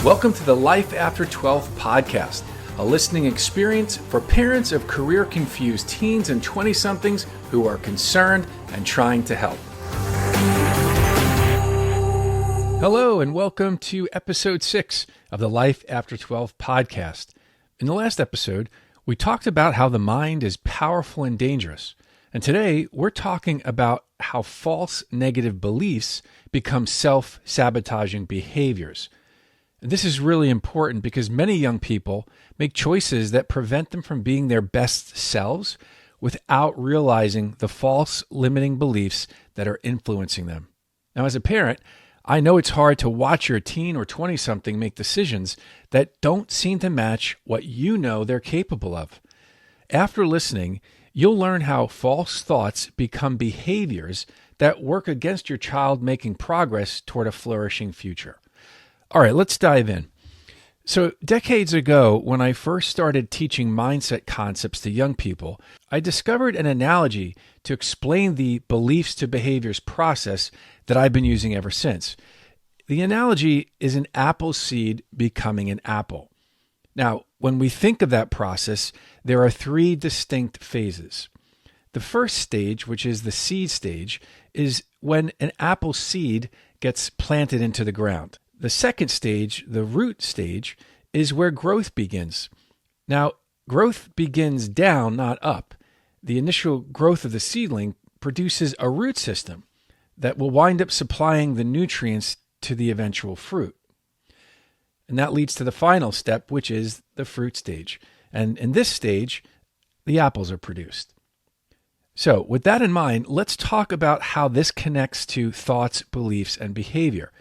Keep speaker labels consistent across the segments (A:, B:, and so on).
A: Welcome to the Life After 12 podcast, a listening experience for parents of career-confused teens and 20-somethings who are concerned and trying to help. Hello, and welcome to episode 6 of the Life After 12 podcast. In the last episode, we talked about how the mind is powerful and dangerous. And today, we're talking about how false negative beliefs become self-sabotaging behaviors. And this is really important because many young people make choices that prevent them from being their best selves without realizing the false limiting beliefs that are influencing them. Now, as a parent, I know it's hard to watch your teen or 20-something make decisions that don't seem to match what you know they're capable of. After listening, you'll learn how false thoughts become behaviors that work against your child making progress toward a flourishing future. All right, let's dive in. So decades ago, when I first started teaching mindset concepts to young people, I discovered an analogy to explain the beliefs to behaviors process that I've been using ever since. The analogy is an apple seed becoming an apple. Now, when we think of that process, there are 3 distinct phases. The first stage, which is the seed stage, is when an apple seed gets planted into the ground. The second stage, the root stage, is where growth begins. Now, growth begins down, not up. The initial growth of the seedling produces a root system that will wind up supplying the nutrients to the eventual fruit. And that leads to the final step, which is the fruit stage. And in this stage, the apples are produced. So with that in mind, let's talk about how this connects to thoughts, beliefs, and behavior.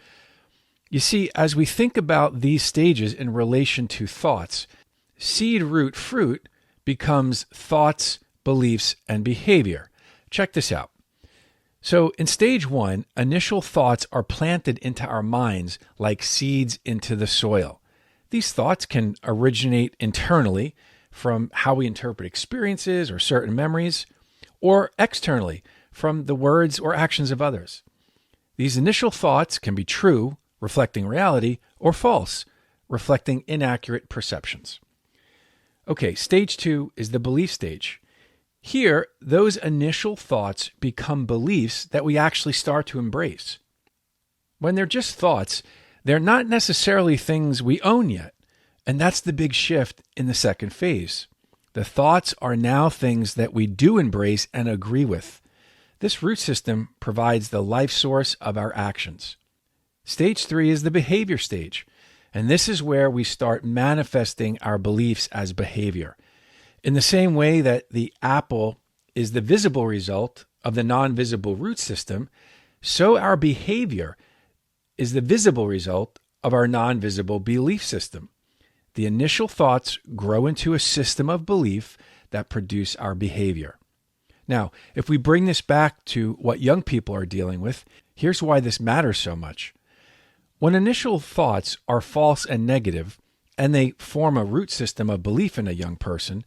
A: You see, as we think about these stages in relation to thoughts, seed, root, fruit becomes thoughts, beliefs, and behavior. Check this out. So in stage 1, initial thoughts are planted into our minds like seeds into the soil. These thoughts can originate internally from how we interpret experiences or certain memories, or externally from the words or actions of others. These initial thoughts can be true, reflecting reality, or false, reflecting inaccurate perceptions. Okay, stage 2 is the belief stage. Here, those initial thoughts become beliefs that we actually start to embrace. When they're just thoughts, they're not necessarily things we own yet, and that's the big shift in the second phase. The thoughts are now things that we do embrace and agree with. This root system provides the life source of our actions. Stage 3 is the behavior stage, and this is where we start manifesting our beliefs as behavior. In the same way that the apple is the visible result of the non-visible root system, so our behavior is the visible result of our non-visible belief system. The initial thoughts grow into a system of belief that produce our behavior. Now, if we bring this back to what young people are dealing with, here's why this matters so much. When initial thoughts are false and negative, and they form a root system of belief in a young person,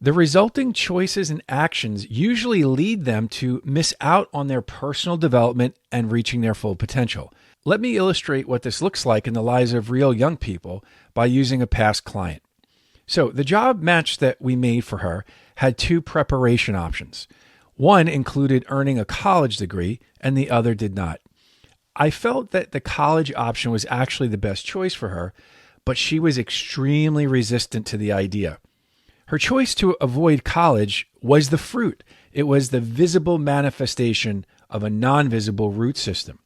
A: the resulting choices and actions usually lead them to miss out on their personal development and reaching their full potential. Let me illustrate what this looks like in the lives of real young people by using a past client. So the job match that we made for her had 2 preparation options. One included earning a college degree, and the other did not. I felt that the college option was actually the best choice for her, but she was extremely resistant to the idea. Her choice to avoid college was the fruit. It was the visible manifestation of a non-visible root system.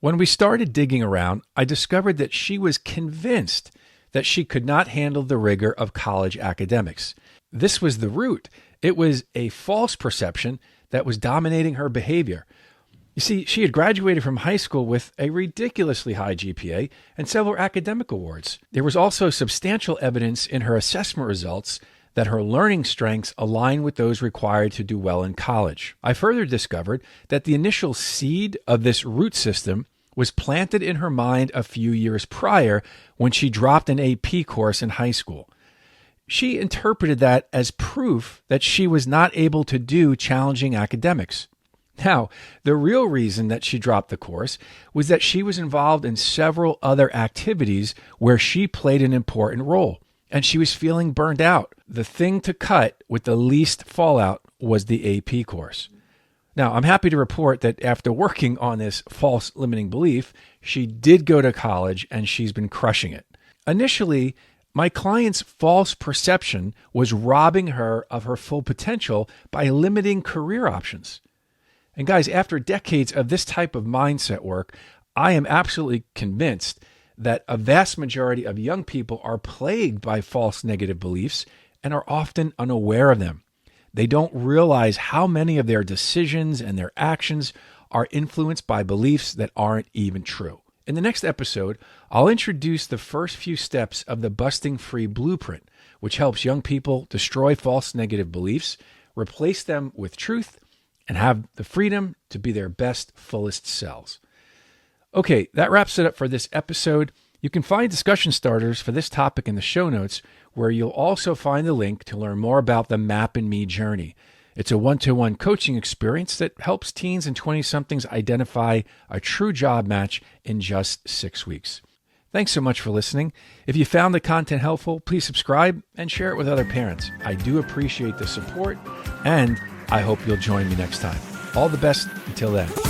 A: When we started digging around, I discovered that she was convinced that she could not handle the rigor of college academics. This was the root. It was a false perception that was dominating her behavior. You see, she had graduated from high school with a ridiculously high GPA and several academic awards. There was also substantial evidence in her assessment results that her learning strengths align with those required to do well in college. I further discovered that the initial seed of this root system was planted in her mind a few years prior when she dropped an AP course in high school. She interpreted that as proof that she was not able to do challenging academics. Now, the real reason that she dropped the course was that she was involved in several other activities where she played an important role, and she was feeling burned out. The thing to cut with the least fallout was the AP course. Now, I'm happy to report that after working on this false limiting belief, she did go to college and she's been crushing it. Initially, my client's false perception was robbing her of her full potential by limiting career options. And guys, after decades of this type of mindset work, I am absolutely convinced that a vast majority of young people are plagued by false negative beliefs and are often unaware of them. They don't realize how many of their decisions and their actions are influenced by beliefs that aren't even true. In the next episode, I'll introduce the first few steps of the Busting Free Blueprint, which helps young people destroy false negative beliefs, replace them with truth, and have the freedom to be their best, fullest selves. Okay, that wraps it up for this episode. You can find discussion starters for this topic in the show notes, where you'll also find the link to learn more about the Map and Me journey. It's a one-to-one coaching experience that helps teens and 20-somethings identify a true job match in just 6 weeks. Thanks so much for listening. If you found the content helpful, please subscribe and share it with other parents. I do appreciate the support, and I hope you'll join me next time. All the best until then.